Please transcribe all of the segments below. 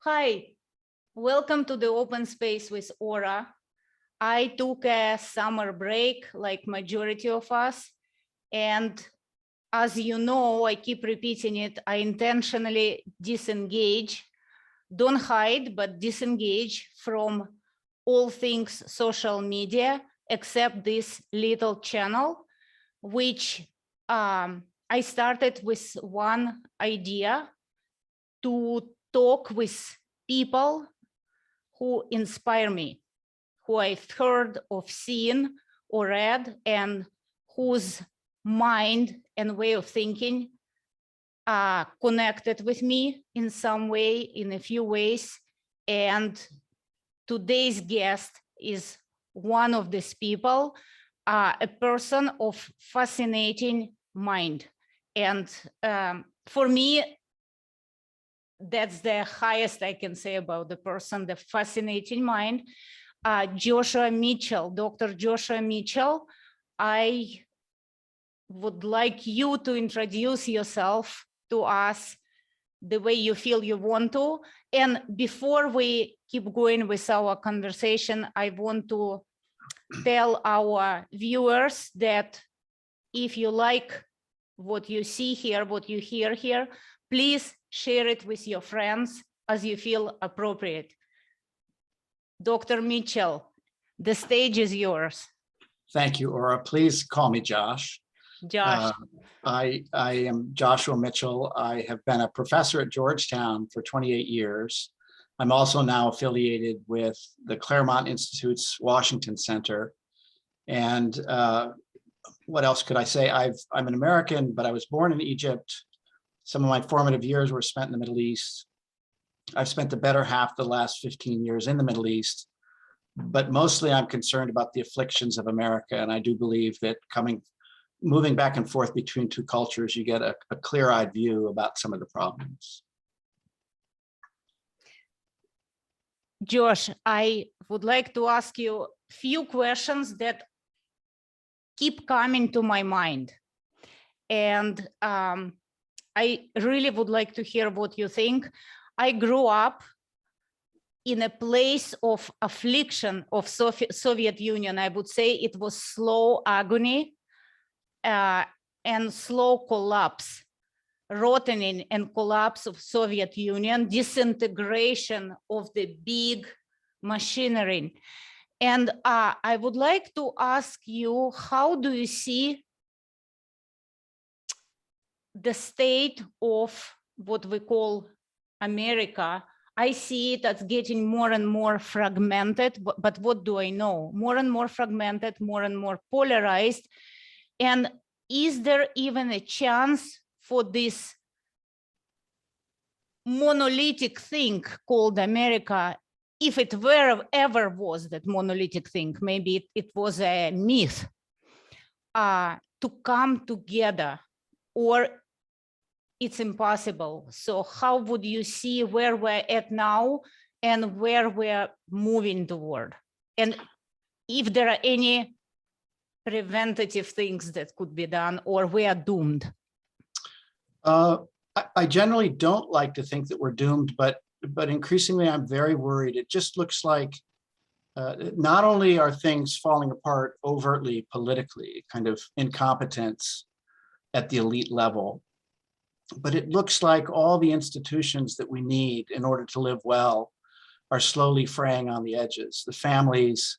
Hi, welcome to the Open Space with Aura. I took a summer break like majority of us. And as you know, I keep repeating it, I intentionally disengage, don't hide, but disengage from all things social media, except this little channel, which I started with one idea to talk with people who inspire me, who I've heard of, seen or read, and whose mind and way of thinking are connected with me in some way, in a few ways. And today's guest is one of these people, a person of fascinating mind. And for me, that's the highest I can say about the person, the fascinating mind. Joshua Mitchell, Dr. Joshua Mitchell, I would like you to introduce yourself to us the way you feel you want to. And before we keep going with our conversation, I want to tell our viewers that if you like what you see here, what you hear here, please share it with your friends as you feel appropriate. Dr. Mitchell, the stage is yours. Thank you, Aura. Please call me Josh. Josh. I am Joshua Mitchell. I have been a professor at Georgetown for 28 years. I'm also now affiliated with the Claremont Institute's Washington Center. And what else could I say? I'm an American, but I was born in Egypt. Some of my formative years were spent in the Middle East. I've spent the better half of the last 15 years in the Middle East, but mostly I'm concerned about the afflictions of America. And I do believe that moving back and forth between two cultures, you get a clear-eyed view about some of the problems. Josh, I would like to ask you a few questions that keep coming to my mind. And I really would like to hear what you think. I grew up in a place of affliction of Soviet Union. I would say it was slow agony and slow collapse, rotting and collapse of Soviet Union, disintegration of the big machinery. And I would like to ask you, how do you see the state of what we call America? I see it as getting more and more fragmented, but what do I know? More and more fragmented, more and more polarized. And is there even a chance for this monolithic thing called America, if it ever was that monolithic thing, maybe it was a myth, to come together, or it's impossible? So how would you see where we're at now and where we're moving toward? And if there are any preventative things that could be done, or we are doomed? I generally don't like to think that we're doomed, but increasingly I'm very worried. It just looks like not only are things falling apart overtly politically, kind of incompetence at the elite level, but it looks like all the institutions that we need in order to live well are slowly fraying on the edges. The families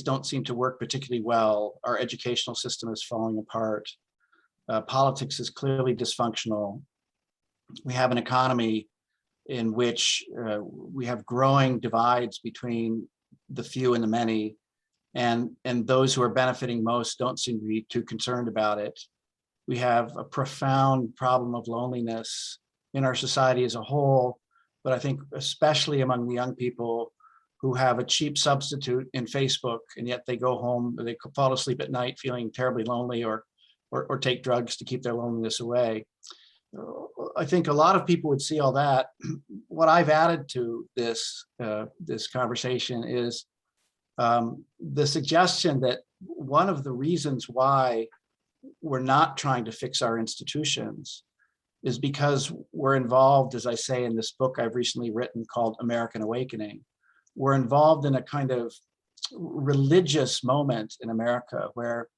don't seem to work particularly well. Our educational system is falling apart. Politics is clearly dysfunctional. We have an economy in which we have growing divides between the few and the many, and those who are benefiting most don't seem to be too concerned about it. We have a profound problem of loneliness in our society as a whole, but I think especially among the young people who have a cheap substitute in Facebook, and yet they go home, or they fall asleep at night feeling terribly lonely, or take drugs to keep their loneliness away. I think a lot of people would see all that. What I've added to this conversation is the suggestion that one of the reasons why we're not trying to fix our institutions is because we're involved, as I say in this book I've recently written called American Awakening, we're involved in a kind of religious moment in America where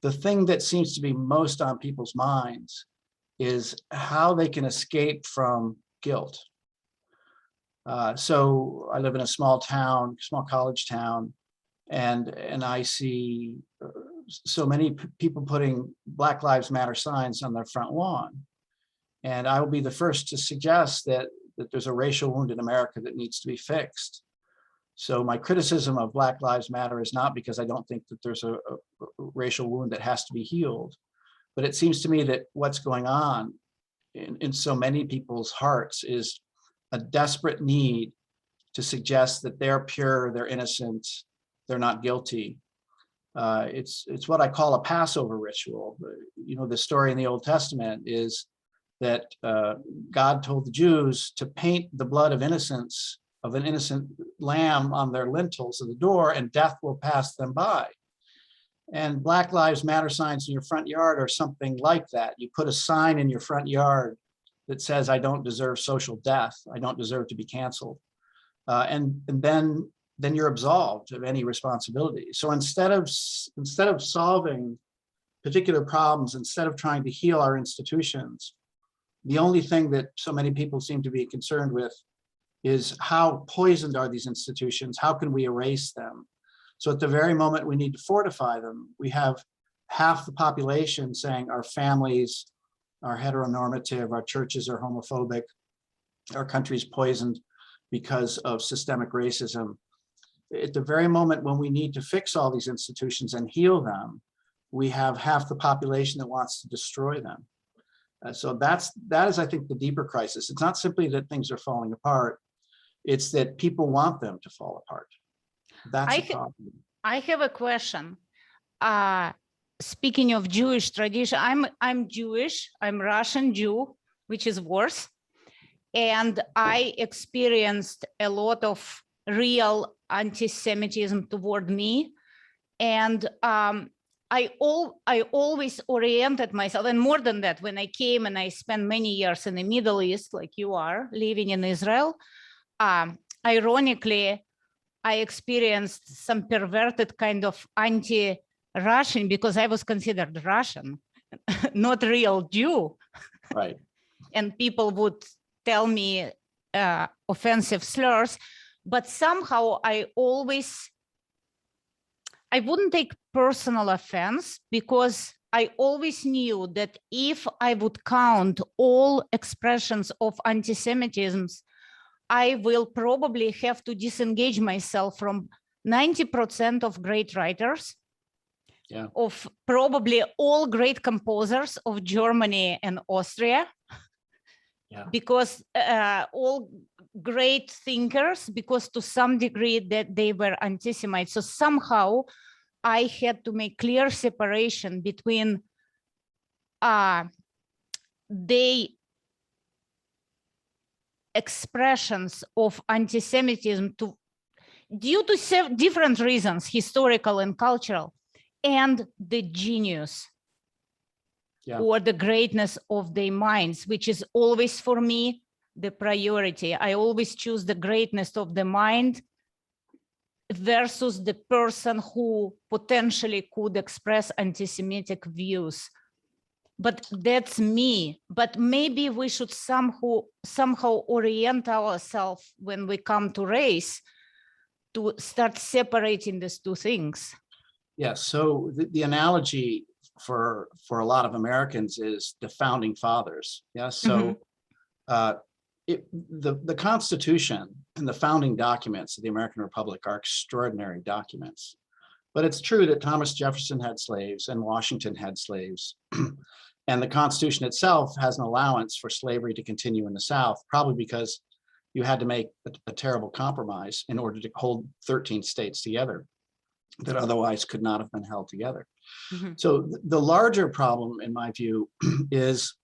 the thing that seems to be most on people's minds is how they can escape from guilt. So I live in a small town, small college town, and I see so many people putting Black Lives Matter signs on their front lawn. And I will be the first to suggest that there's a racial wound in America that needs to be fixed. So my criticism of Black Lives Matter is not because I don't think that there's a racial wound that has to be healed, but it seems to me that what's going on in so many people's hearts is a desperate need to suggest that they're pure, they're innocent, they're not guilty. It's what I call a Passover ritual. You know, the story in the Old Testament is that God told the Jews to paint the blood of innocence of an innocent lamb on their lintels of the door, and death will pass them by. And Black Lives Matter signs in your front yard are something like that. You put a sign in your front yard that says, I don't deserve social death. I don't deserve to be canceled. And then you're absolved of any responsibility. So instead of solving particular problems, instead of trying to heal our institutions, the only thing that so many people seem to be concerned with is how poisoned are these institutions? How can we erase them? So at the very moment we need to fortify them, we have half the population saying our families are heteronormative, our churches are homophobic, our country's poisoned because of systemic racism. At the very moment when we need to fix all these institutions and heal them, we have half the population that wants to destroy them. So that is, I think, the deeper crisis. It's not simply that things are falling apart, it's that people want them to fall apart. That's a problem. I have a question. Speaking of Jewish tradition, I'm Jewish, I'm Russian Jew, which is worse. And I experienced a lot of real anti-Semitism toward me. And I always oriented myself, and more than that, when I came and I spent many years in the Middle East, like you are, living in Israel, ironically, I experienced some perverted kind of anti-Russian because I was considered Russian, not real Jew. Right. And people would tell me offensive slurs, but somehow I wouldn't take personal offense because I always knew that if I would count all expressions of anti-Semitism, I will probably have to disengage myself from 90% of great writers, of probably all great composers of Germany and Austria, because all great thinkers, because to some degree that they were anti-Semites. So somehow I had to make clear separation between the expressions of anti-Semitism due to different reasons, historical and cultural, and the genius or the greatness of their minds, which is always for me the priority. I always choose the greatness of the mind versus the person who potentially could express anti-Semitic views. But that's me. But maybe we should somehow orient ourselves when we come to race to start separating these two things. Yes. So the analogy for a lot of Americans is the founding fathers. Yes. So the Constitution and the founding documents of the American Republic are extraordinary documents. But it's true that Thomas Jefferson had slaves and Washington had slaves. And the Constitution itself has an allowance for slavery to continue in the South, probably because you had to make a terrible compromise in order to hold 13 states together that otherwise could not have been held together. So the larger problem, in my view, is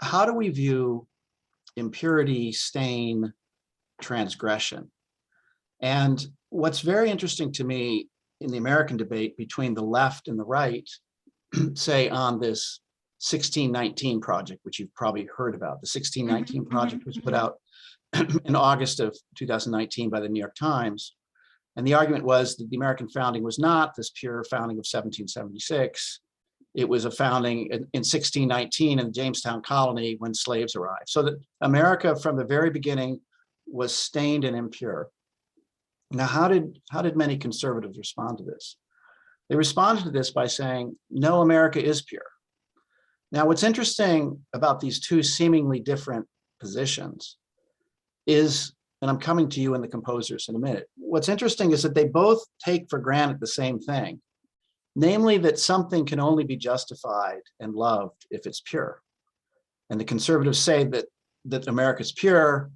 how do we view impurity, stain, transgression? And what's very interesting to me in the American debate between the left and the right, say on this 1619 Project, which you've probably heard about. The 1619 Mhm, Project mhm, was put mhm. out in August of 2019 by the New York Times. And the argument was that the American founding was not this pure founding of 1776. It was a founding in 1619 in the Jamestown colony when slaves arrived. So that America from the very beginning was stained and impure. Now, how did many conservatives respond to this? They responded to this by saying, no, America is pure. Now, what's interesting about these two seemingly different positions is, and I'm coming to you and the composers in a minute, what's interesting is that they both take for granted the same thing, namely that something can only be justified and loved if it's pure. And the conservatives say that America's pure,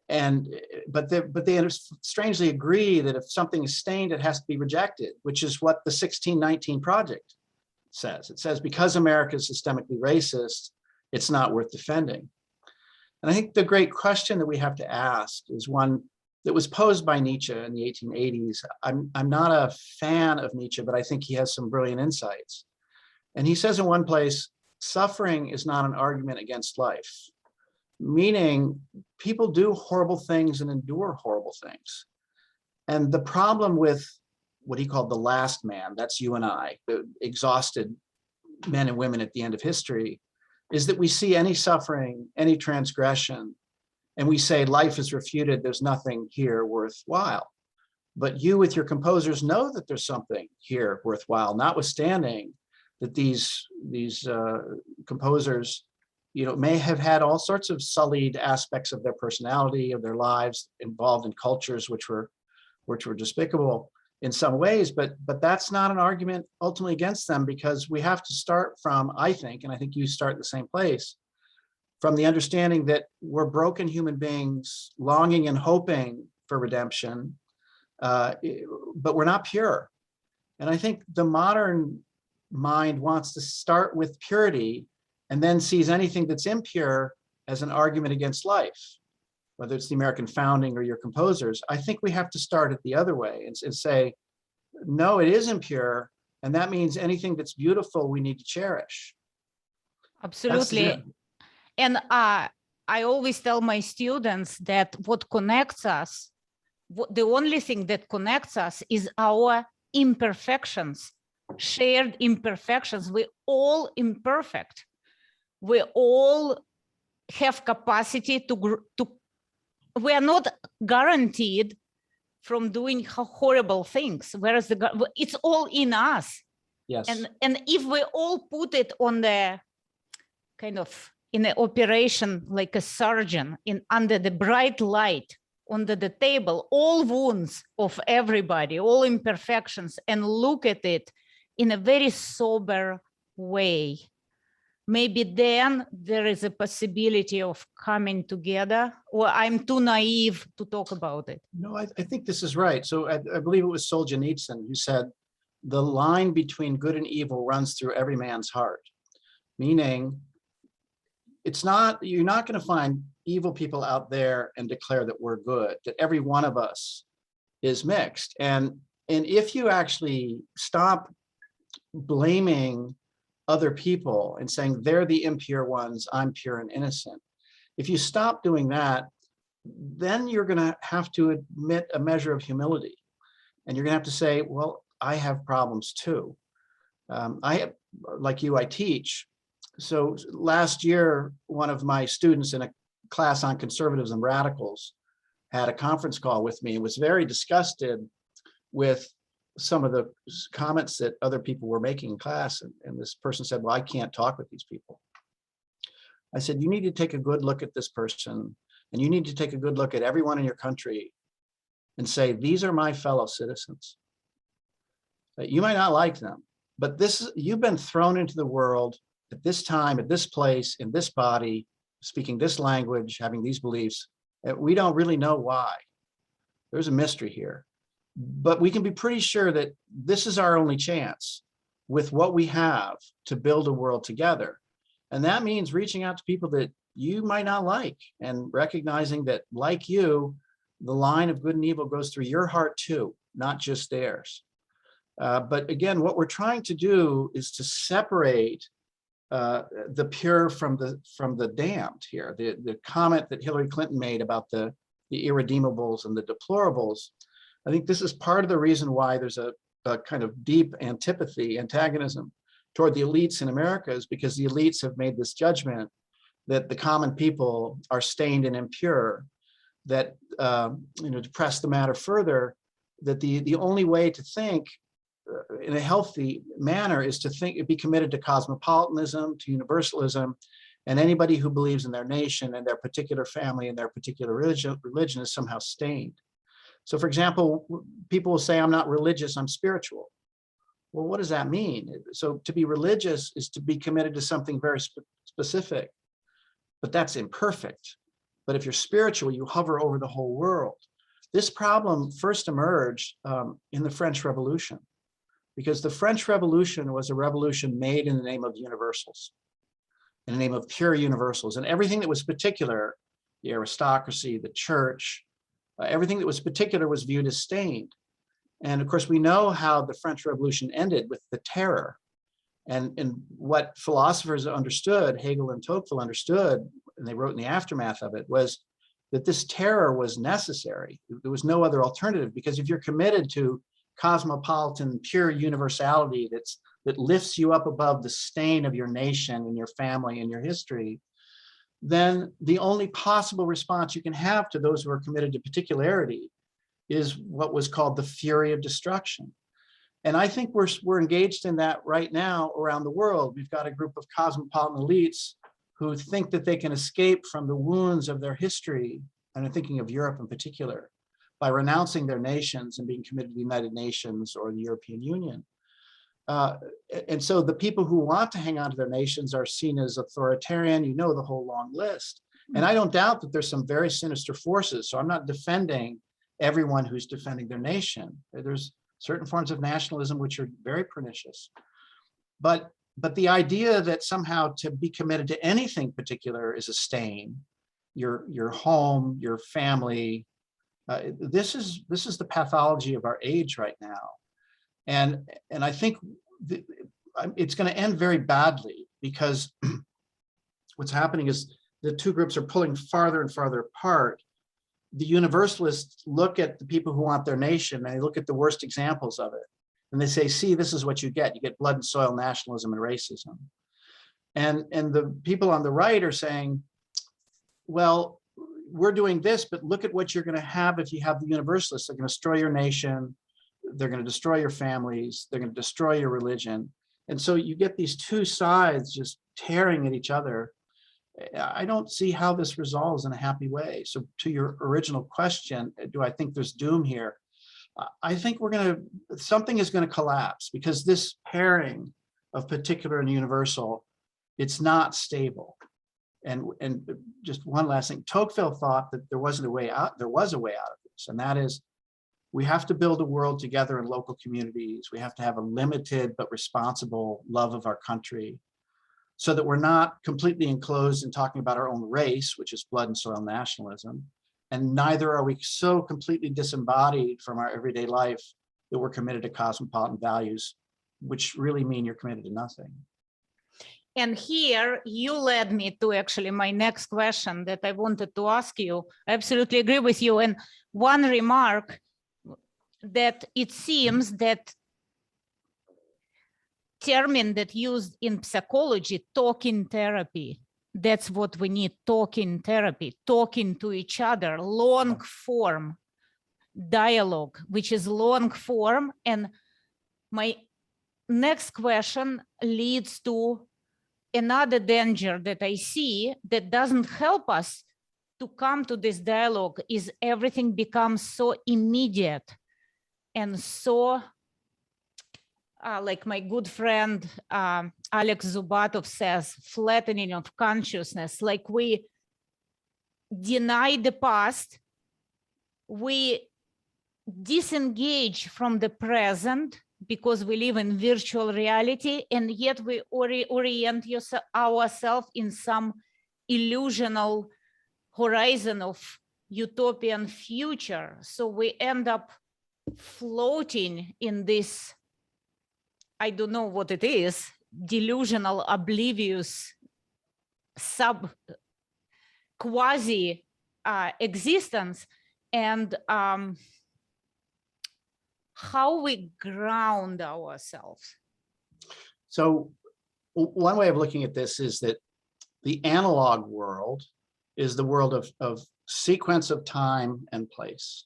but they strangely agree that if something is stained, it has to be rejected, which is what the 1619 Project says. It says because America is systemically racist, it's not worth defending. And I think the great question that we have to ask is one that was posed by Nietzsche in the 1880s. I'm not a fan of Nietzsche, but I think he has some brilliant insights. And he says in one place, suffering is not an argument against life, meaning people do horrible things and endure horrible things. And the problem with what he called the last man, that's you and I, the exhausted men and women at the end of history, is that we see any suffering, any transgression, and we say life is refuted, there's nothing here worthwhile. But you with your composers know that there's something here worthwhile, notwithstanding that these composers, may have had all sorts of sullied aspects of their personality, of their lives, involved in cultures which were despicable in some ways, but that's not an argument ultimately against them, because we have to start from, I think, and I think you start in the same place, from the understanding that we're broken human beings longing and hoping for redemption, but we're not pure. And I think the modern mind wants to start with purity and then sees anything that's impure as an argument against life, whether it's the American founding or your composers. I think we have to start it the other way and say, no, it is impure. And that means anything that's beautiful, we need to cherish. Absolutely. And I always tell my students that what connects us, the only thing that connects us is our imperfections, shared imperfections. We're all imperfect. We all have capacity to we are not guaranteed from doing horrible things, whereas it's all in us. Yes. And if we all put it on the kind of in an operation like a surgeon under the bright light, under the table, all wounds of everybody, all imperfections, and look at it in a very sober way, maybe then there is a possibility of coming together, or I'm too naive to talk about it. No, I think this is right. So I believe it was Solzhenitsyn who said, the line between good and evil runs through every man's heart, meaning you're not going to find evil people out there and declare that we're good, that every one of us is mixed. And if you actually stop blaming other people and saying they're the impure ones, I'm pure and innocent, if you stop doing that, then you're going to have to admit a measure of humility. And you're going to have to say, well, I have problems too. Like you, I teach. So last year, one of my students in a class on conservatives and radicals had a conference call with me and was very disgusted with some of the comments that other people were making in class. And this person said, well, I can't talk with these people. I said, you need to take a good look at this person, and you need to take a good look at everyone in your country and say, these are my fellow citizens. You might not like them, but you've been thrown into the world at this time, at this place, in this body, speaking this language, having these beliefs. We don't really know why. There's a mystery here, but we can be pretty sure that this is our only chance with what we have to build a world together. And that means reaching out to people that you might not like and recognizing that, like you, the line of good and evil goes through your heart too, not just theirs. But again, what we're trying to do is to separate the pure from the damned here. The comment that Hillary Clinton made about the irredeemables and the deplorables, I think this is part of the reason why there's a kind of deep antagonism toward the elites in America, is because the elites have made this judgment that the common people are stained and impure, that, to press the matter further, that the only way to think in a healthy manner is to be committed to cosmopolitanism, to universalism, and anybody who believes in their nation and their particular family and their particular religion is somehow stained. So for example, people will say, I'm not religious, I'm spiritual. Well, what does that mean? So to be religious is to be committed to something very specific, but that's imperfect. But if you're spiritual, you hover over the whole world. This problem first emerged in the French Revolution, because the French Revolution was a revolution made in the name of universals, in the name of pure universals, and everything that was particular, the aristocracy, the church, everything that was particular was viewed as stained. And of course, we know how the French Revolution ended with the terror. And what philosophers understood, Hegel and Tocqueville understood, and they wrote in the aftermath of it, was that this terror was necessary. There was no other alternative, because if you're committed to cosmopolitan, pure universality that lifts you up above the stain of your nation and your family and your history, then the only possible response you can have to those who are committed to particularity is what was called the fury of destruction. And I think we're engaged in that right now around the world. We've got a group of cosmopolitan elites who think that they can escape from the wounds of their history, and I'm thinking of Europe in particular, by renouncing their nations and being committed to the United Nations or the European Union. And so the people who want to hang on to their nations are seen as authoritarian, the whole long list. And I don't doubt that there's some very sinister forces. So I'm not defending everyone who's defending their nation. There's certain forms of nationalism which are very pernicious. But the idea that somehow to be committed to anything particular is a stain, your home, your family, this is the pathology of our age right now. And I think it's going to end very badly, because what's happening is the two groups are pulling farther and farther apart. The universalists look at the people who want their nation, and they look at the worst examples of it. And they say, see, this is what you get. You get blood and soil nationalism and racism. And the people on the right are saying, well, we're doing this, but look at what you're going to have if you have the universalists. They're going to destroy your nation. They're going to destroy your families. They're going to destroy your religion. And so you get these two sides just tearing at each other. I don't see how this resolves in a happy way. So to your original question, do I think there's doom here? I think something is going to collapse, because this pairing of particular and universal, it's not stable. And just one last thing, Tocqueville thought that there wasn't a way out. There was a way out of this, and that is, we have to build a world together in local communities. We have to have a limited but responsible love of our country, so that we're not completely enclosed in talking about our own race, which is blood and soil nationalism, and neither are we so completely disembodied from our everyday life that we're committed to cosmopolitan values, which really mean you're committed to nothing. And here you led me to actually my next question that I wanted to ask you. I absolutely agree with you. And one remark, that it seems that term that used in psychology, talking therapy, that's what we need, talking therapy, talking to each other, long form dialogue, which is long form. And my next question leads to another danger that I see that doesn't help us to come to this dialogue, is everything becomes so immediate and so, like my good friend Alex Zubatov says, flattening of consciousness, like we deny the past, we disengage from the present because we live in virtual reality, and yet we orient ourselves in some illusional horizon of utopian future. So we end up floating in this, I don't know what it is, delusional, oblivious, quasi existence, and how we ground ourselves. So one way of looking at this is that the analog world is the world of sequence of time and place.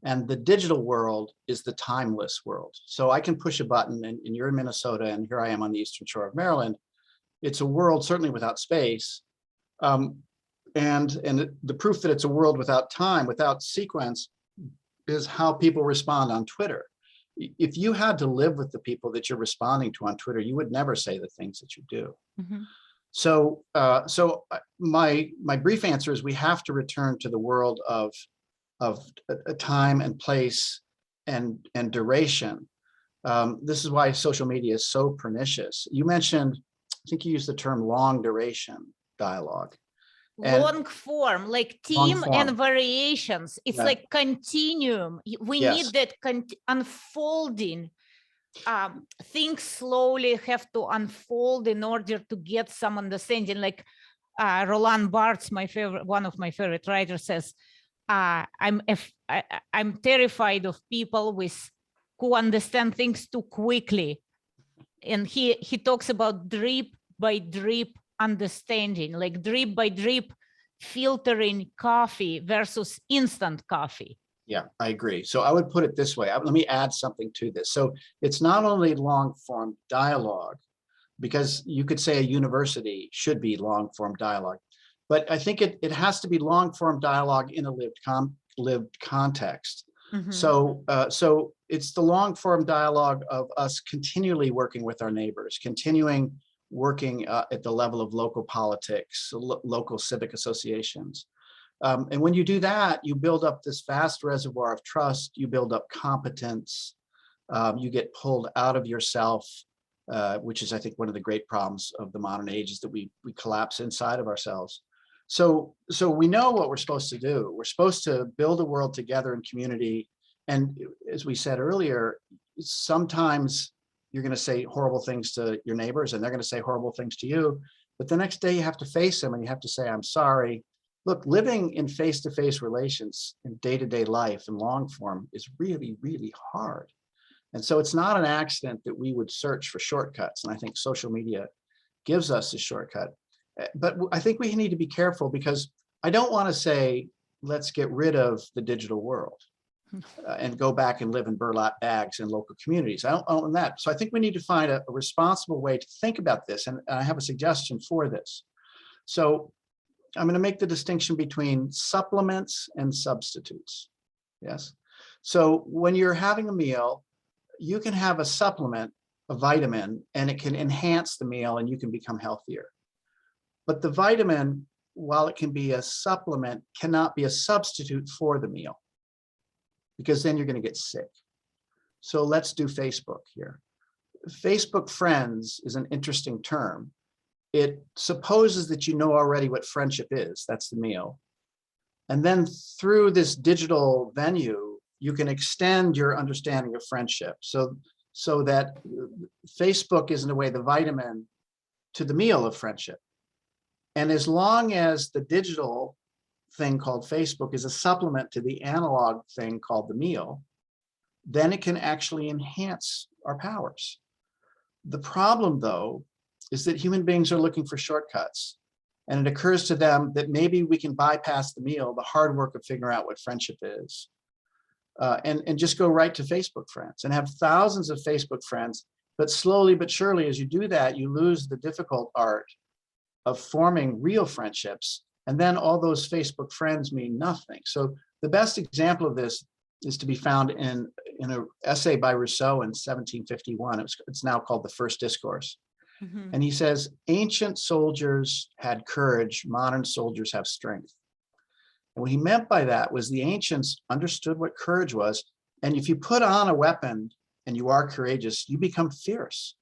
And the digital world is the timeless world. So I can push a button and you're in Minnesota and here I am on the Eastern Shore of Maryland. It's a world certainly without space. And the proof that it's a world without time, without sequence, is how people respond on Twitter. If you had to live with the people that you're responding to on Twitter, you would never say the things that you do. Mm-hmm. So my brief answer is we have to return to the world of a time and place and duration. This is why social media is so pernicious. You mentioned, I think you used the term long duration dialogue. Long form, like theme and variations. It's Yeah. like continuum. We Yes. need that unfolding. Things slowly have to unfold in order to get some understanding. Like Roland Barthes, one of my favorite writers, says, I'm terrified of people who understand things too quickly. And he talks about drip by drip understanding, like drip by drip filtering coffee versus instant coffee. Yeah, I agree. So I would put it this way. Let me add something to this. So it's not only long form dialogue, because you could say a university should be long form dialogue, but I think it has to be long form dialogue in a lived context. Mm-hmm. So it's the long form dialogue of us continually working with our neighbors, continuing working at the level of local politics, local civic associations. And when you do that, you build up this vast reservoir of trust, you build up competence, you get pulled out of yourself, which is, I think, one of the great problems of the modern age, is that we collapse inside of ourselves. So we know what we're supposed to do. We're supposed to build a world together in community. And as we said earlier, sometimes you're going to say horrible things to your neighbors and they're going to say horrible things to you. But the next day you have to face them and you have to say, I'm sorry. Look, living in face-to-face relations in day-to-day life in long form is really, really hard. And so it's not an accident that we would search for shortcuts. And I think social media gives us a shortcut. But I think we need to be careful, because I don't want to say, let's get rid of the digital world and go back and live in burlap bags in local communities. I don't own that. So I think we need to find a responsible way to think about this. And I have a suggestion for this. So I'm going to make the distinction between supplements and substitutes. Yes. So when you're having a meal, you can have a supplement, a vitamin, and it can enhance the meal and you can become healthier. But the vitamin, while it can be a supplement, cannot be a substitute for the meal, because then you're going to get sick. So let's do Facebook here. Facebook friends is an interesting term. It supposes that you know already what friendship is. That's the meal. And then through this digital venue, you can extend your understanding of friendship. So that Facebook is in a way the vitamin to the meal of friendship. And as long as the digital thing called Facebook is a supplement to the analog thing called the meal, then it can actually enhance our powers. The problem, though, is that human beings are looking for shortcuts. And it occurs to them that maybe we can bypass the meal, the hard work of figuring out what friendship is, and just go right to Facebook friends and have thousands of Facebook friends. But slowly but surely, as you do that, you lose the difficult art of forming real friendships. And then all those Facebook friends mean nothing. So the best example of this is to be found in an essay by Rousseau in 1751. It's now called The First Discourse. Mm-hmm. And he says, ancient soldiers had courage, modern soldiers have strength. And what he meant by that was the ancients understood what courage was. And if you put on a weapon and you are courageous, you become fierce.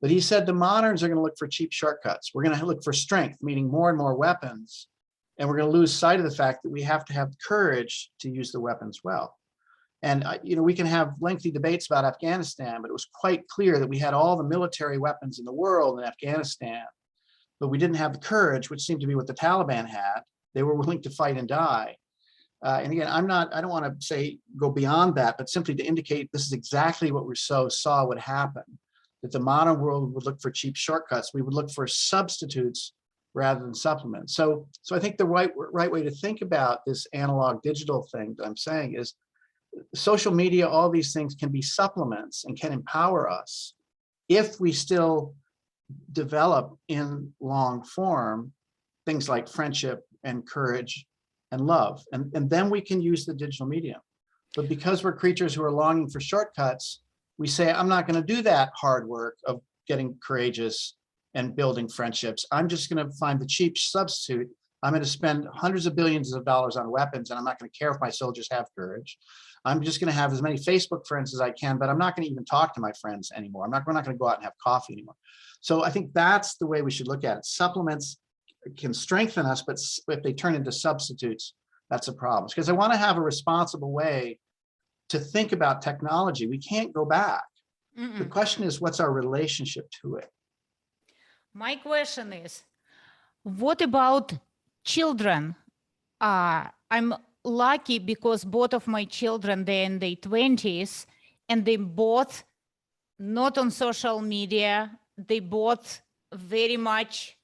But he said the moderns are going to look for cheap shortcuts. We're going to look for strength, meaning more and more weapons. And we're going to lose sight of the fact that we have to have courage to use the weapons well. And we can have lengthy debates about Afghanistan, but it was quite clear that we had all the military weapons in the world in Afghanistan, but we didn't have the courage, which seemed to be what the Taliban had. They were willing to fight and die. And again, I don't want to say go beyond that, but simply to indicate this is exactly what Rousseau saw would happen, that the modern world would look for cheap shortcuts. We would look for substitutes rather than supplements. So I think the right way to think about this analog digital thing that I'm saying is social media, all these things can be supplements and can empower us if we still develop in long form things like friendship and courage and love. And then we can use the digital medium. But because we're creatures who are longing for shortcuts, we say, I'm not going to do that hard work of getting courageous and building friendships. I'm just going to find the cheap substitute. I'm going to spend hundreds of billions of dollars on weapons, and I'm not going to care if my soldiers have courage. I'm just going to have as many Facebook friends as I can, but I'm not going to even talk to my friends anymore. We're not going to go out and have coffee anymore. So I think that's the way we should look at it. Supplements can strengthen us, but if they turn into substitutes, that's a problem. Because I want to have a responsible way to think about technology. We can't go back. The question is, what's our relationship to it? My question is, what about children? I'm lucky because both of my children, they're in their 20s, and they both not on social media. They both very much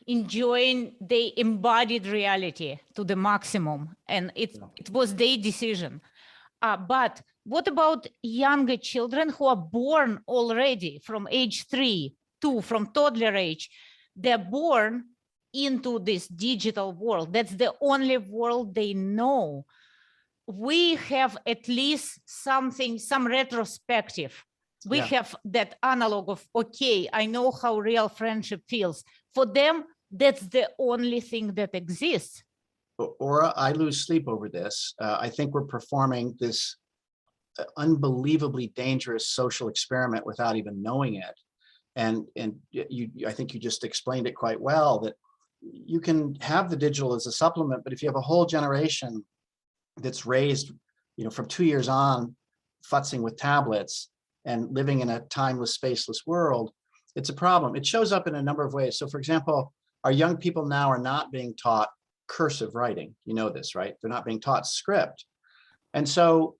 enjoying the embodied reality to the maximum. And it was their decision. But what about younger children who are born already from age 3 to from toddler age? They're born into this digital world. That's the only world they know. We have at least something, some retrospective. We have that analog of, okay, I know how real friendship feels. For them, that's the only thing that exists. Aura, I lose sleep over this. I think we're performing this unbelievably dangerous social experiment without even knowing it. And I think you just explained it quite well, that you can have the digital as a supplement, but if you have a whole generation that's raised, from 2 years on, futzing with tablets and living in a timeless, spaceless world, it's a problem. It shows up in a number of ways. So for example, our young people now are not being taught cursive writing. You know this, right? They're not being taught script. And so,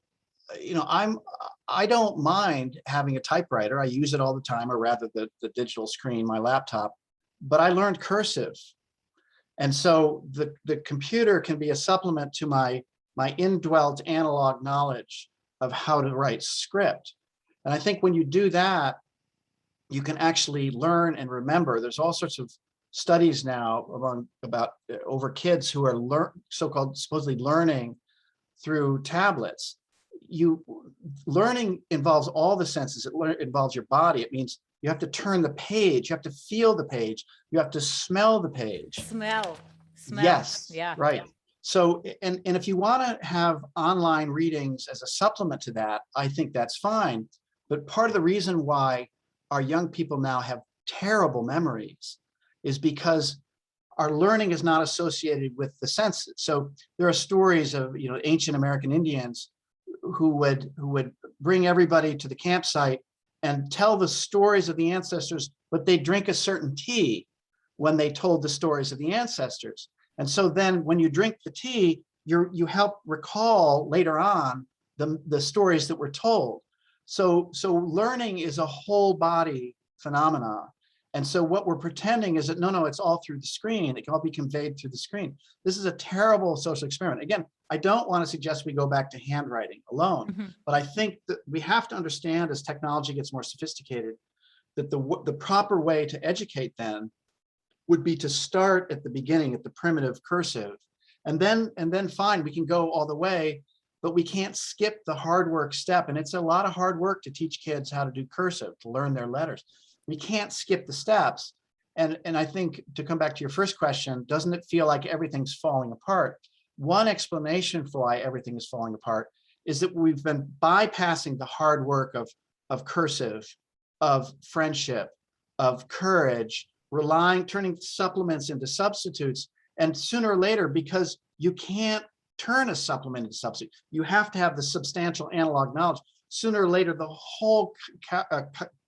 I don't mind having a typewriter. I use it all the time, or rather the digital screen, my laptop, but I learned cursive. And so the computer can be a supplement to my indwelt analog knowledge of how to write script. And I think when you do that, you can actually learn and remember. There's all sorts of studies now about over kids who are so-called supposedly learning through tablets. Learning involves all the senses. It involves your body. It means you have to turn the page. You have to feel the page. You have to smell the page. Smell. Yes. Yeah. Right. So, and if you want to have online readings as a supplement to that, I think that's fine. But part of the reason why our young people now have terrible memories is because our learning is not associated with the senses. So there are stories of ancient American Indians who would bring everybody to the campsite and tell the stories of the ancestors, but they drink a certain tea when they told the stories of the ancestors. And so then when you drink the tea, you help recall later on the stories that were told. So learning is a whole body phenomena. And so what we're pretending is that, no, it's all through the screen. It can all be conveyed through the screen. This is a terrible social experiment. Again, I don't want to suggest we go back to handwriting alone, but I think that we have to understand as technology gets more sophisticated, that the proper way to educate then would be to start at the beginning, at the primitive cursive, and then fine, we can go all the way, but we can't skip the hard work step. And it's a lot of hard work to teach kids how to do cursive, to learn their letters. We can't skip the steps. And I think, to come back to your first question, doesn't it feel like everything's falling apart? One explanation for why everything is falling apart is that we've been bypassing the hard work of cursive, of friendship, of courage, turning supplements into substitutes. And sooner or later, because you can't turn a supplement into substitute. You have to have the substantial analog knowledge. Sooner or later, the whole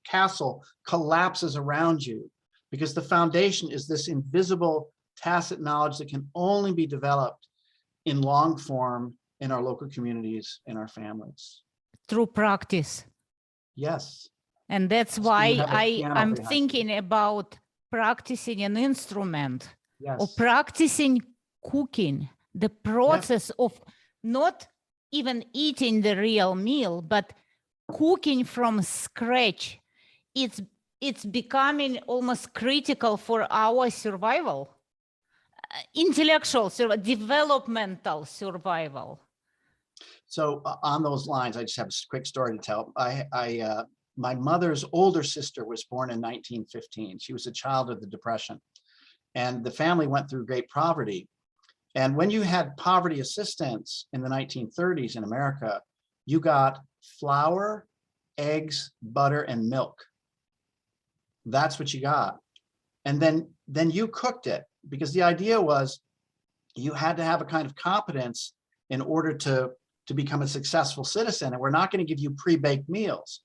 castle collapses around you because the foundation is this invisible tacit knowledge that can only be developed in long form in our local communities, in our families. Through practice. Yes. And that's So why I'm behind thinking about practicing an instrument or Yes. practicing cooking, the process of not even eating the real meal, but cooking from scratch. It's becoming almost critical for our survival, intellectual survival, developmental survival. So on those lines, I just have a quick story to tell. My mother's older sister was born in 1915. She was a child of the Depression, and the family went through great poverty. And when you had poverty assistance in the 1930s in America, you got flour, eggs, butter, and milk. That's what you got. And then you cooked it, because the idea was you had to have a kind of competence in order to become a successful citizen. And we're not going to give you pre-baked meals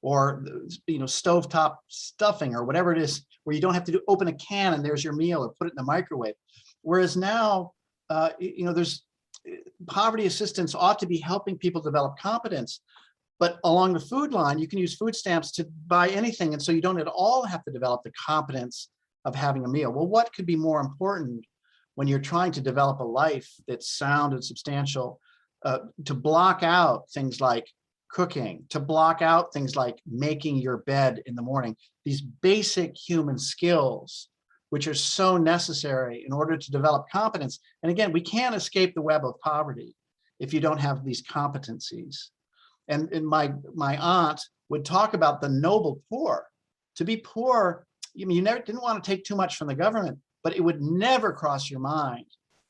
or, you know, stovetop stuffing or whatever it is, where you don't have to open a can and there's your meal or put it in the microwave. Whereas now, you know, there's poverty assistance ought to be helping people develop competence. But along the food line, you can use food stamps to buy anything. And so you don't at all have to develop the competence of having a meal. Well, what could be more important when you're trying to develop a life that's sound and substantial, to block out things like cooking, to block out things like making your bed in the morning, these basic human skills, which are so necessary in order to develop competence. And again, we can't escape the web of poverty if you don't have these competencies. And my aunt would talk about the noble poor. To be poor, you didn't want to take too much from the government, but it would never cross your mind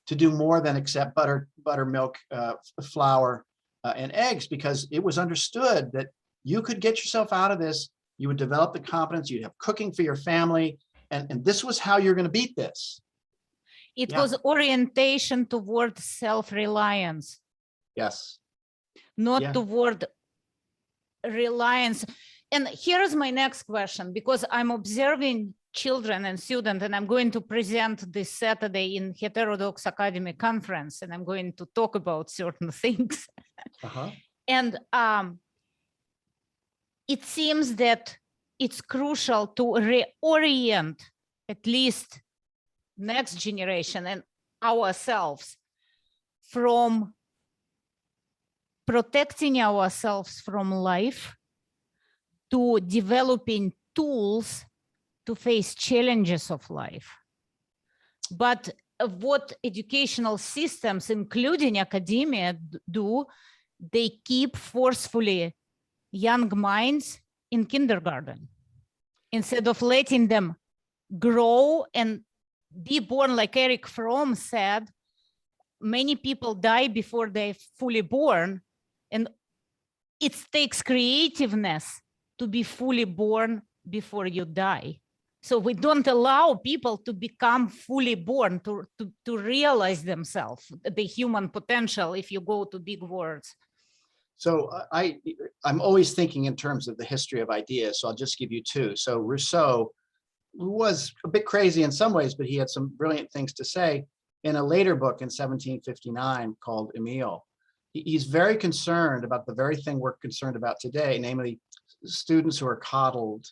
to do more than accept butter, milk, flour, and eggs, because it was understood that you could get yourself out of this. You would develop the competence. You'd have cooking for your family, and this was how you're going to beat this. It was orientation toward self-reliance. Yes. Not toward reliance. And here's my next question, because I'm observing children and students, and I'm going to present this Saturday in Heterodox Academy Conference, and I'm going to talk about certain things. And it seems that it's crucial to reorient at least next generation and ourselves from protecting ourselves from life to developing tools to face challenges of life. But what educational systems, including academia, do, they keep forcefully young minds in kindergarten instead of letting them grow and be born. Like Eric Fromm said, many people die before they're fully born, and it takes creativeness to be fully born before you die. So we don't allow people to become fully born, to realize themselves, the human potential, if you go to big words. So I'm always thinking in terms of the history of ideas. So I'll just give you two. So Rousseau, who was a bit crazy in some ways, but he had some brilliant things to say in a later book in 1759 called Emile. He's very concerned about the very thing we're concerned about today, namely students who are coddled.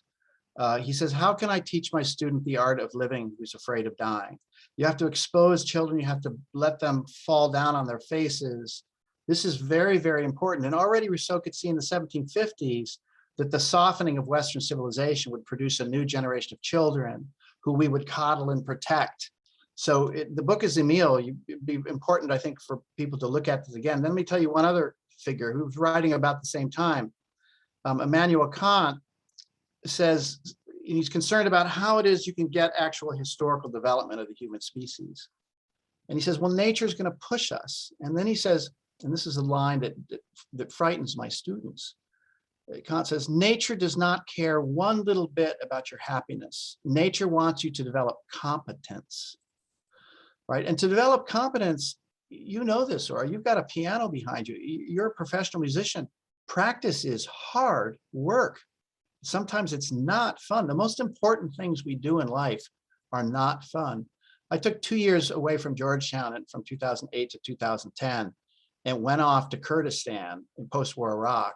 He says, how can I teach my student the art of living who's afraid of dying? You have to expose children. You have to let them fall down on their faces. This is very, very important. And already Rousseau could see in the 1750s that the softening of Western civilization would produce a new generation of children who we would coddle and protect. So the book is Emile. It'd be important, I think, for people to look at this again. Then let me tell you one other figure who was writing about the same time. Immanuel Kant says he's concerned about how it is you can get actual historical development of the human species. And he says, well, nature is going to push us. And then he says, and this is a line that frightens my students. Kant says, nature does not care one little bit about your happiness. Nature wants you to develop competence, right? And to develop competence you know this, or you've got a piano behind you. You're a professional musician. Practice is hard work. Sometimes it's not fun. The most important things we do in life are not fun. I took 2 years away from Georgetown from 2008 to 2010 and went off to Kurdistan in post-war Iraq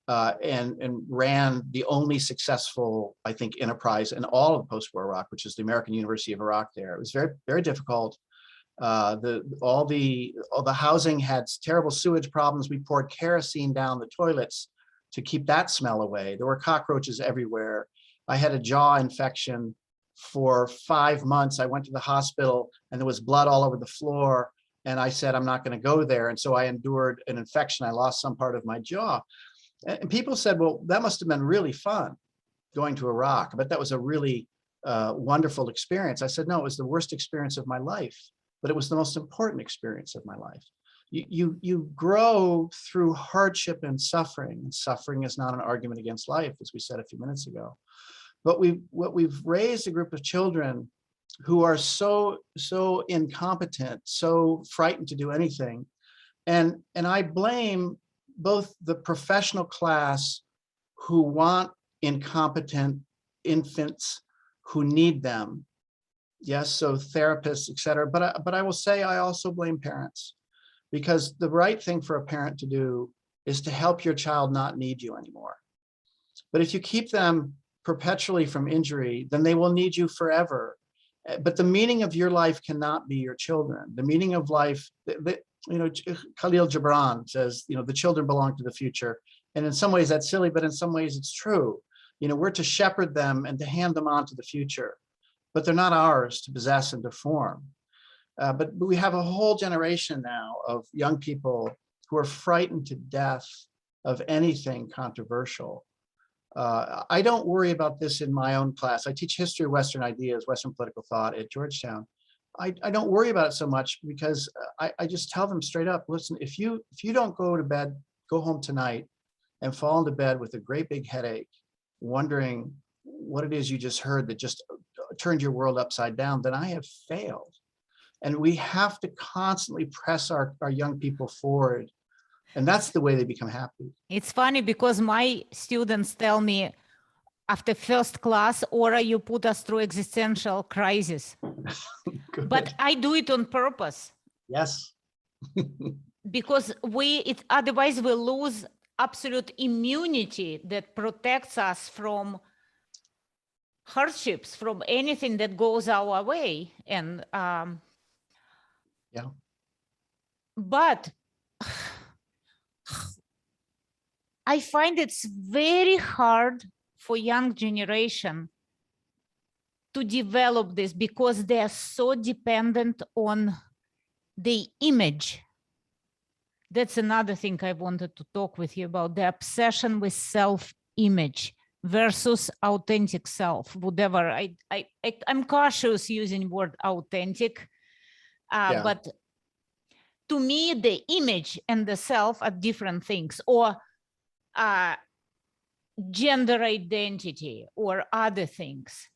and ran the only successful, I think, enterprise in all of post-war Iraq, which is the American University of Iraq there. It was very, very difficult. All the housing had terrible sewage problems. We poured kerosene down the toilets to keep that smell away. There were cockroaches everywhere. I had a jaw infection for 5 months. I went to the hospital and there was blood all over the floor. And I said, I'm not going to go there. And so I endured an infection. I lost some part of my jaw. And people said, well, that must have been really fun going to Iraq. I bet that was a really wonderful experience. I said, no, it was the worst experience of my life, but it was the most important experience of my life. You grow through hardship and suffering. And suffering is not an argument against life, as we said a few minutes ago. But we've raised a group of children who are so incompetent, so frightened to do anything. And I blame both the professional class who want incompetent infants who need them. Yes, so therapists, et cetera. But I will say I also blame parents, because the right thing for a parent to do is to help your child not need you anymore. But if you keep them perpetually from injury, then they will need you forever. But the meaning of your life cannot be your children. The meaning of life, Khalil Gibran says, the children belong to the future. And in some ways that's silly, but in some ways it's true. We're to shepherd them and to hand them on to the future, but they're not ours to possess and to form. But we have a whole generation now of young people who are frightened to death of anything controversial. I don't worry about this in my own class. I teach history of Western ideas, Western political thought at Georgetown. I don't worry about it so much because I just tell them straight up, listen, if you don't go to bed, go home tonight and fall into bed with a great big headache, wondering what it is you just heard that just turned your world upside down, then I have failed. And we have to constantly press our young people forward. And that's the way they become happy. It's funny because my students tell me after first class, Ora, you put us through existential crisis. But I do it on purpose. Yes. Because otherwise we lose absolute immunity that protects us from hardships, from anything that goes our way. And yeah. But I find it's very hard for young generation to develop this because they are so dependent on the image. That's another thing I wanted to talk with you about, the obsession with self-image versus authentic self, whatever. I'm cautious using the word authentic, but to me, the image and the self are different things, or gender identity or other things.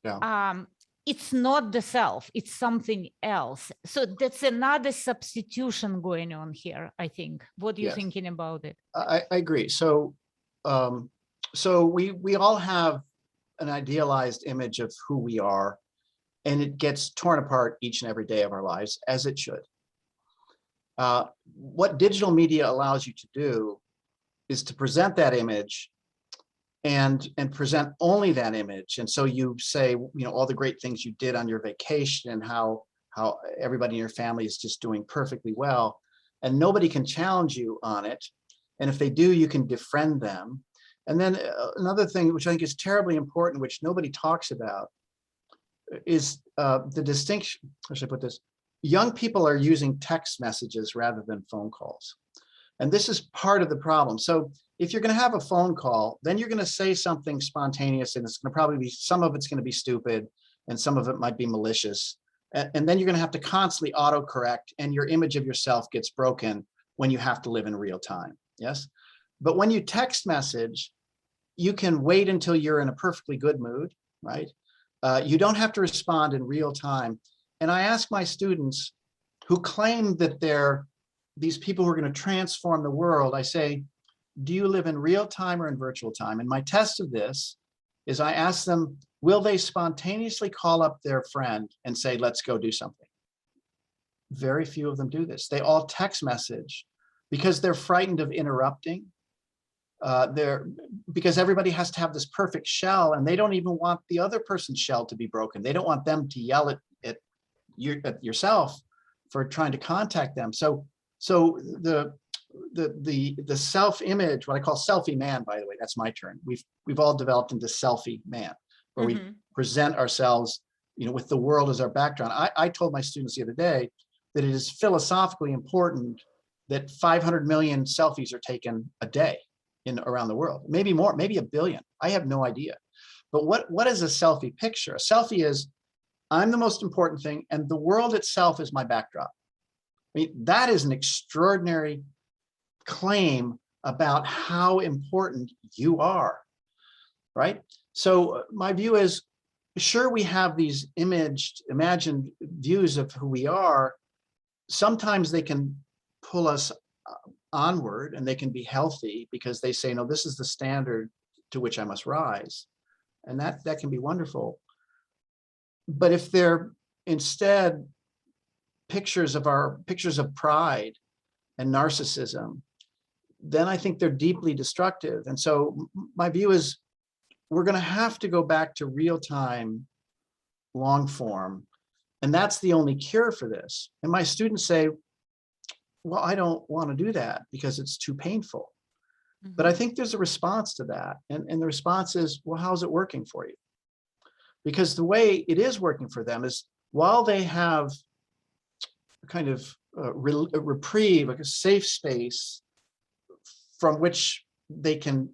Yeah. It's not the self, it's something else. So that's another substitution going on here, I think. What are you thinking about it? I agree. So we all have an idealized image of who we are, and it gets torn apart each and every day of our lives, as it should. What digital media allows you to do is to present that image and present only that image. And so you say, all the great things you did on your vacation and how everybody in your family is just doing perfectly well, and nobody can challenge you on it. And if they do, you can defriend them. And then another thing, which I think is terribly important, which nobody talks about, is the distinction. How should I put this? Young people are using text messages rather than phone calls. And this is part of the problem. So if you're going to have a phone call, then you're going to say something spontaneous, and it's going to probably be, some of it's going to be stupid and some of it might be malicious. And then you're going to have to constantly autocorrect, and your image of yourself gets broken when you have to live in real time. Yes. But when you text message, you can wait until you're in a perfectly good mood, right? You don't have to respond in real time. And I ask my students, who claim that they're these people who are going to transform the world, I say, do you live in real time or in virtual time? And my test of this is I ask them, will they spontaneously call up their friend and say, let's go do something? Very few of them do this. They all text message because they're frightened of interrupting. Because everybody has to have this perfect shell, and they don't even want the other person's shell to be broken. They don't want them to yell at yourself for trying to contact them. So the self-image, what I call selfie man, by the way, that's my term. We've all developed into selfie man, where we present ourselves, with the world as our background. I told my students the other day that it is philosophically important that 500 million selfies are taken a day around the world, maybe more, maybe 1 billion. I have no idea. But what is a selfie picture? A selfie is, I'm the most important thing, and the world itself is my backdrop. I mean, that is an extraordinary claim about how important you are, right? So my view is, sure, we have these imagined views of who we are. Sometimes they can pull us onward, and they can be healthy because they say, no, this is the standard to which I must rise. And that can be wonderful. But if they're instead pictures of pride and narcissism, then I think they're deeply destructive. And so my view is, we're going to have to go back to real-time long form. And that's the only cure for this. And my students say, well, I don't want to do that because it's too painful. But I think there's a response to that. And the response is, well, how's it working for you? Because the way it is working for them is, while they have a kind of a reprieve, like a safe space from which they can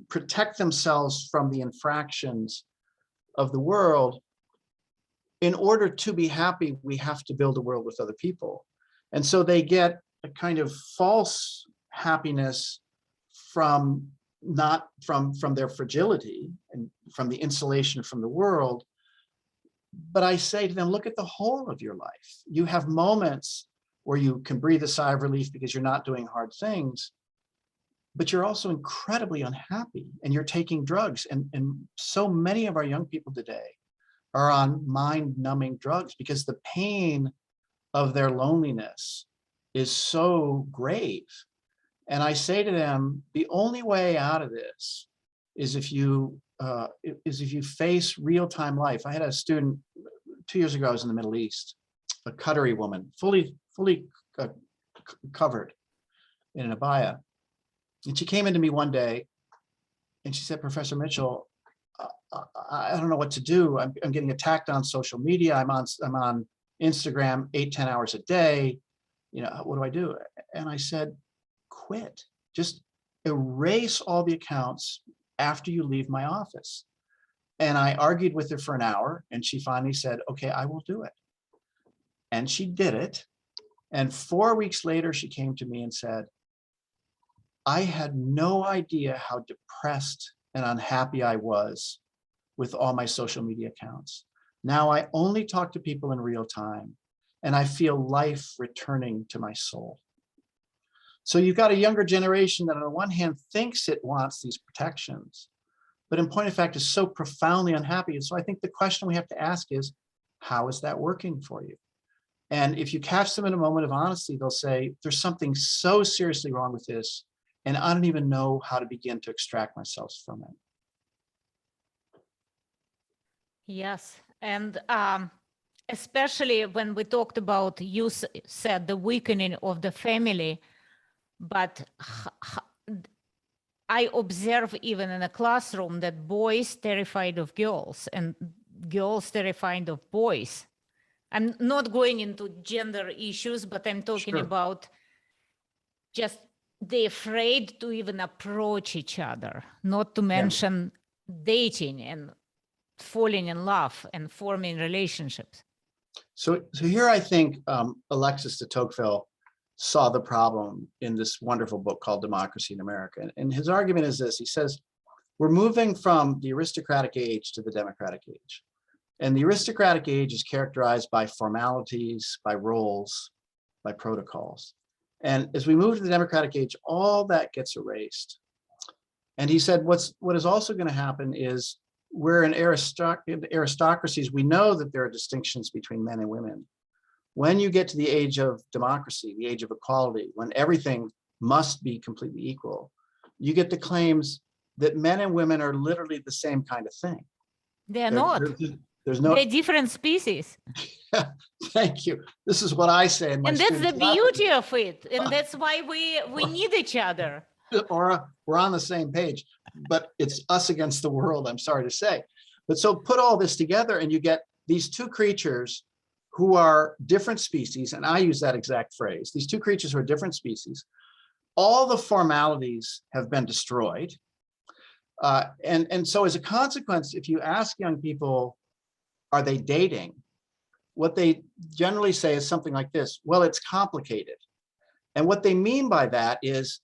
protect themselves from the infractions of the world, in order to be happy, we have to build a world with other people. And so they get a kind of false happiness from their fragility and from the insulation from the world. But I say to them, look at the whole of your life. You have moments where you can breathe a sigh of relief because you're not doing hard things, but you're also incredibly unhappy, and you're taking drugs. And so many of our young people today are on mind-numbing drugs because the pain of their loneliness is so grave. And I say to them, the only way out of this is if you face real-time life. I had a student 2 years ago. I was in the Middle East, a Qatari woman, fully covered in an abaya, and she came into me one day, and she said, Professor Mitchell, I don't know what to do. I'm getting attacked on social media. I'm on Instagram 8-10 hours a day. What do I do? And I said, quit. Just erase all the accounts after you leave my office. And I argued with her for an hour, and she finally said, okay, I will do it. And she did it. And 4 weeks later, she came to me and said, I had no idea how depressed and unhappy I was with all my social media accounts. Now I only talk to people in real time, and I feel life returning to my soul. So you've got a younger generation that on the one hand thinks it wants these protections, but in point of fact is so profoundly unhappy. And so I think the question we have to ask is, how is that working for you? And if you catch them in a moment of honesty, they'll say, there's something so seriously wrong with this, and I don't even know how to begin to extract myself from it. Yes, and especially when we talked about, you said the weakening of the family, but I observe even in a classroom that boys terrified of girls and girls terrified of boys. I'm not going into gender issues, but I'm talking about just they're afraid to even approach each other, not to mention dating and falling in love and forming relationships. So here I think Alexis de Tocqueville saw the problem in this wonderful book called Democracy in America. And his argument is this: he says, we're moving from the aristocratic age to the democratic age. And the aristocratic age is characterized by formalities, by roles, by protocols. And as we move to the democratic age, all that gets erased. And he said, what is also going to happen is we're in aristocracies, we know that there are distinctions between men and women. When you get to the age of democracy, the age of equality, when everything must be completely equal, you get the claims that men and women are literally the same kind of thing. They're not. There's no. They're different species. Thank you. This is what I say. And that's the beauty of it. And that's why we need each other. Or we're on the same page, but it's us against the world, I'm sorry to say. But so put all this together and you get these two creatures who are different species, and I use that exact phrase, these two creatures who are different species. All the formalities have been destroyed. And so as a consequence, if you ask young people, are they dating? What they generally say is something like this: well, it's complicated. And what they mean by that is,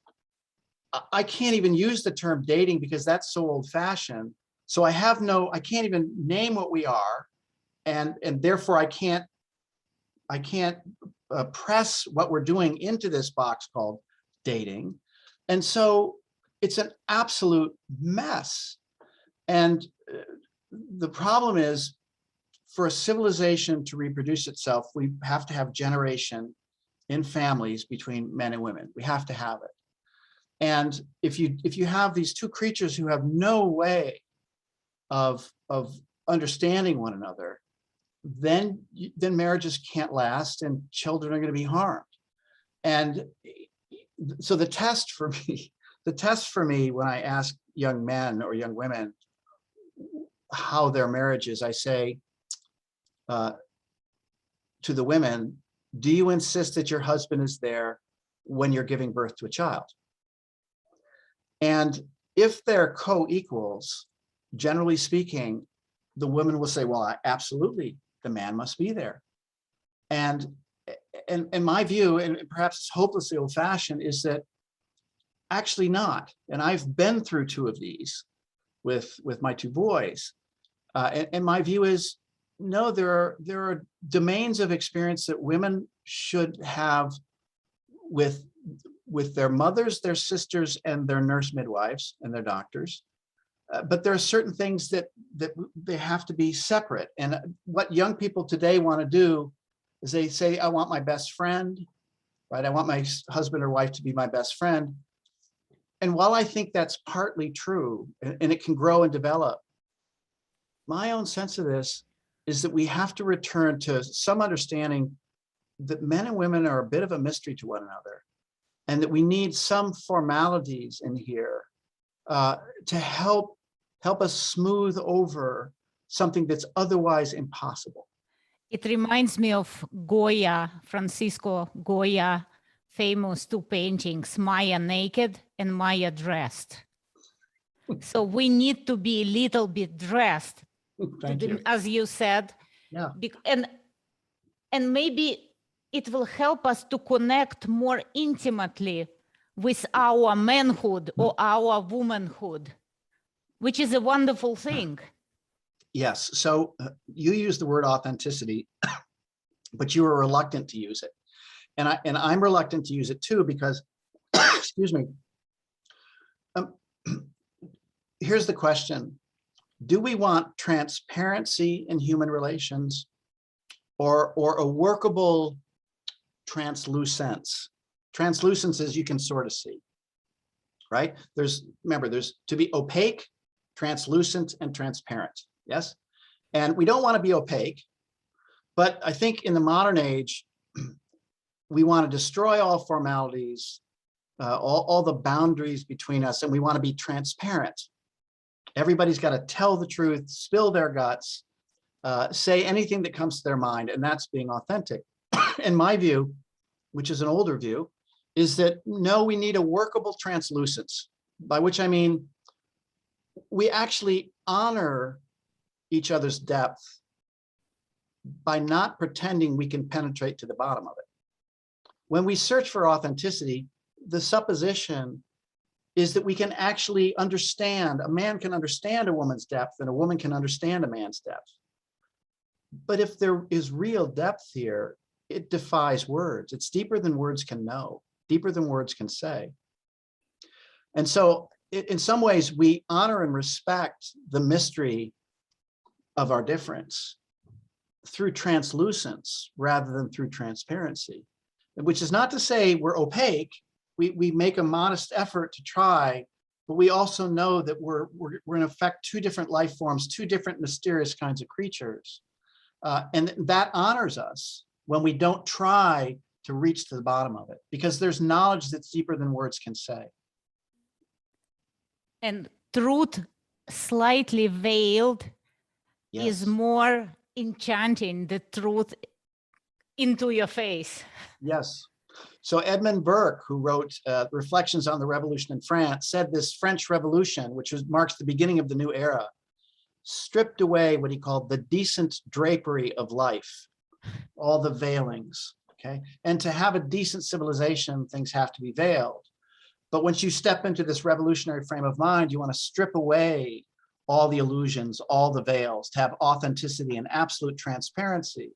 I can't even use the term dating because that's so old fashioned. So I can't even name what we are. And therefore I can't press what we're doing into this box called dating. And so it's an absolute mess. And the problem is, for a civilization to reproduce itself, we have to have generation in families between men and women. We have to have it. And if you have these two creatures who have no way of understanding one another, then marriages can't last and children are going to be harmed. And so the test for me when I ask young men or young women how their marriage is, I say to the women, do you insist that your husband is there when you're giving birth to a child? And if they're co-equals, generally speaking, the woman will say, well, absolutely, the man must be there. And my view, and perhaps it's hopelessly old-fashioned, is that actually not. And I've been through two of these with my two boys. And my view is, no, there are domains of experience that women should have with their mothers, their sisters, and their nurse midwives and their doctors. But there are certain things that they have to be separate. And what young people today want to do is they say, I want my best friend, right? I want my husband or wife to be my best friend. And while I think that's partly true, and it can grow and develop, my own sense of this is that we have to return to some understanding that men and women are a bit of a mystery to one another, and that we need some formalities in here to help us smooth over something that's otherwise impossible. It reminds me of Goya, Francisco Goya, famous two paintings, Maya naked and Maya dressed. So we need to be a little bit dressed, as you said. Yeah. And maybe it will help us to connect more intimately with our manhood or our womanhood, which is a wonderful thing. Yes. So you use the word authenticity, but you were reluctant to use it. And I'm reluctant to use it too, because, excuse me, here's the question. Do we want transparency in human relations, or a workable translucence? Translucence is you can sort of see, right? Remember, there's to be opaque, translucent, and transparent, yes? And we don't want to be opaque, but I think in the modern age, we want to destroy all formalities, all the boundaries between us, and we want to be transparent. Everybody's got to tell the truth, spill their guts, say anything that comes to their mind, and that's being authentic. In my view, which is an older view, is that no, we need a workable translucence, by which I mean we actually honor each other's depth by not pretending we can penetrate to the bottom of it. When we search for authenticity, the supposition is that we can actually understand, a man can understand a woman's depth and a woman can understand a man's depth. But if there is real depth here, it defies words. It's deeper than words can know, deeper than words can say. And so in some ways, we honor and respect the mystery of our difference through translucence rather than through transparency, which is not to say we're opaque. We make a modest effort to try, but we also know that we're in effect two different life forms, two different mysterious kinds of creatures. And that honors us when we don't try to reach to the bottom of it, because there's knowledge that's deeper than words can say. And truth slightly veiled Yes. is more enchanting the truth into your face. Yes. So Edmund Burke, who wrote Reflections on the Revolution in France, said this French Revolution, which marks the beginning of the new era, stripped away what he called the decent drapery of life, all the veilings, okay? And to have a decent civilization, things have to be veiled. But once you step into this revolutionary frame of mind, you want to strip away all the illusions, all the veils, to have authenticity and absolute transparency.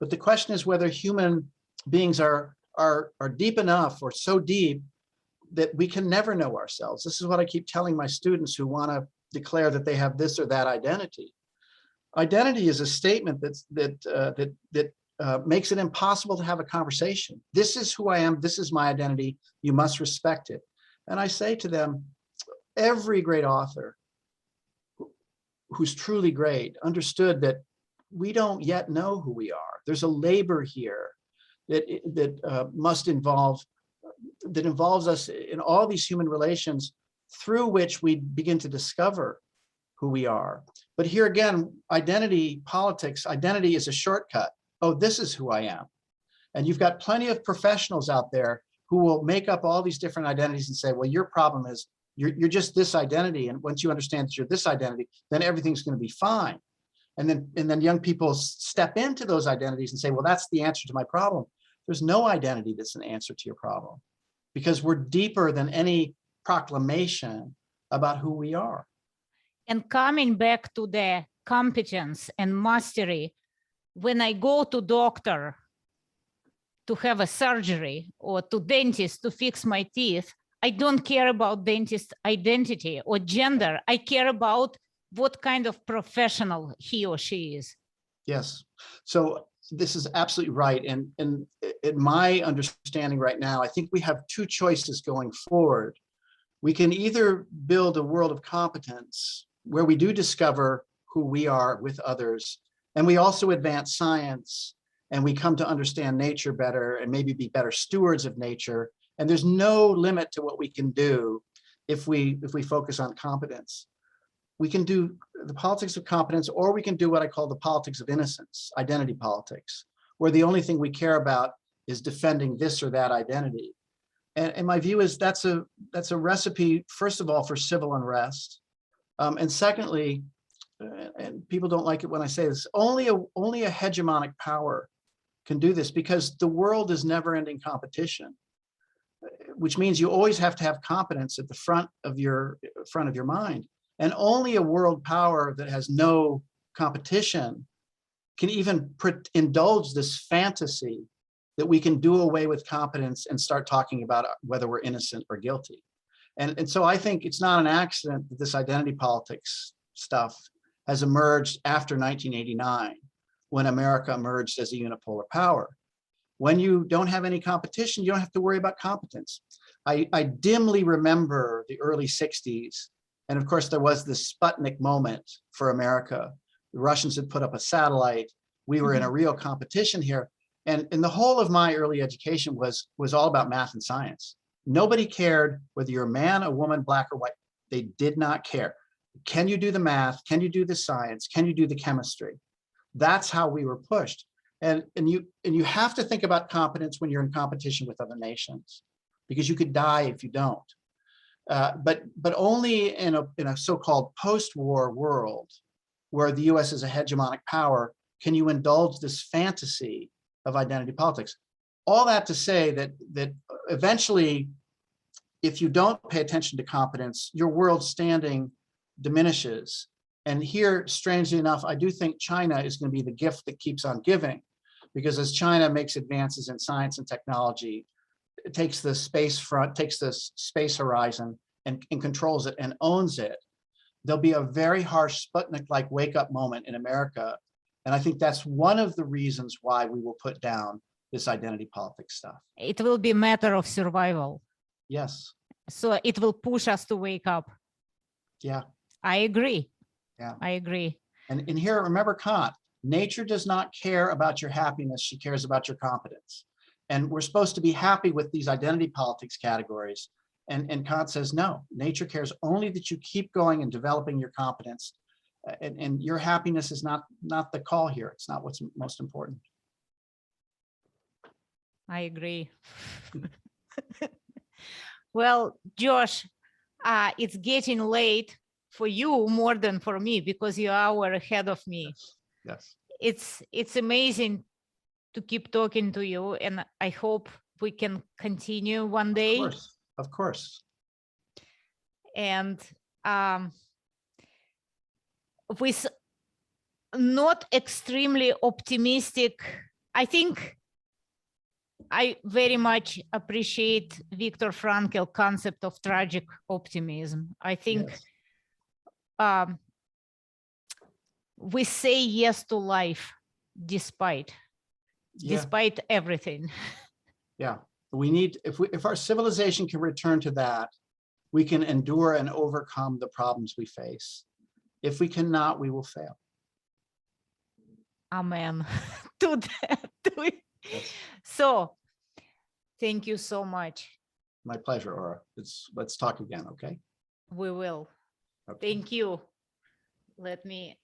But the question is whether human beings are deep enough or so deep that we can never know ourselves. This is what I keep telling my students who want to declare that they have this or that identity. Identity is a statement that makes it impossible to have a conversation. This is who I am. This is my identity. You must respect it. And I say to them, every great author who's truly great understood that we don't yet know who we are. There's a labor here that involves us in all these human relations through which we begin to discover who we are. But here again, identity politics, identity is a shortcut. Oh, this is who I am. And you've got plenty of professionals out there who will make up all these different identities and say, well, your problem is you're just this identity. And once you understand that you're this identity, then everything's going to be fine. And then young people step into those identities and say, well, that's the answer to my problem. There's no identity that's an answer to your problem, because we're deeper than any proclamation about who we are. And coming back to the competence and mastery, when I go to doctor to have a surgery or to dentist to fix my teeth, I don't care about dentist identity or gender. I care about what kind of professional he or she is. Yes. So this is absolutely right. And in my understanding right now, I think we have two choices going forward. We can either build a world of competence where we do discover who we are with others, and we also advance science, and we come to understand nature better and maybe be better stewards of nature. And there's no limit to what we can do if we focus on competence. We can do the politics of competence, or we can do what I call the politics of innocence, identity politics, where the only thing we care about is defending this or that identity. And my view is that's a recipe, first of all, for civil unrest. And secondly, and people don't like it when I say this, only a hegemonic power can do this, because the world is never-ending competition, which means you always have to have competence at the front of your mind. And only a world power that has no competition can even indulge this fantasy that we can do away with competence and start talking about whether we're innocent or guilty. And so I think it's not an accident that this identity politics stuff has emerged after 1989, when America emerged as a unipolar power. When you don't have any competition, you don't have to worry about competence. I dimly remember the early 60s. And of course, there was this Sputnik moment for America. The Russians had put up a satellite. We were in a real competition here. And the whole of my early education was all about math and science. Nobody cared whether you're a man, a woman, black or white. They did not care. Can you do the math? Can you do the science? Can you do the chemistry? That's how we were pushed. And you have to think about competence when you're in competition with other nations, because you could die if you don't. But only in a so-called post-war world where the US is a hegemonic power can you indulge this fantasy of identity politics. All that to say that eventually, if you don't pay attention to competence, your world standing diminishes, And here, strangely enough, I do think China is going to be the gift that keeps on giving, because as China makes advances in science and technology, it takes the space front, takes this space horizon and controls it and owns it, there'll be a very harsh Sputnik-like wake-up moment in America. And I think that's one of the reasons why we will put down this identity politics stuff. It will be a matter of survival. Yes. So it will push us to wake up. Yeah. I agree. Yeah. I agree. And here, remember Kant, nature does not care about your happiness, she cares about your competence. And we're supposed to be happy with these identity politics categories. And Kant says, no, nature cares only that you keep going and developing your competence. And your happiness is not the call here. It's not what's most important. I agree. Well, Josh, it's getting late for you more than for me because you're an hour ahead of me. Yes. It's amazing to keep talking to you, and I hope we can continue one day. Of course. And with not extremely optimistic, I think I very much appreciate Viktor Frankl's concept of tragic optimism. I think yes. We say yes to life despite everything. Yeah, we need, if our civilization can return to that, we can endure and overcome the problems we face. If we cannot, we will fail. Amen. To that. Yes. So, thank you so much. My pleasure, Aura. Let's talk again, okay? We will. Okay. Thank you. Let me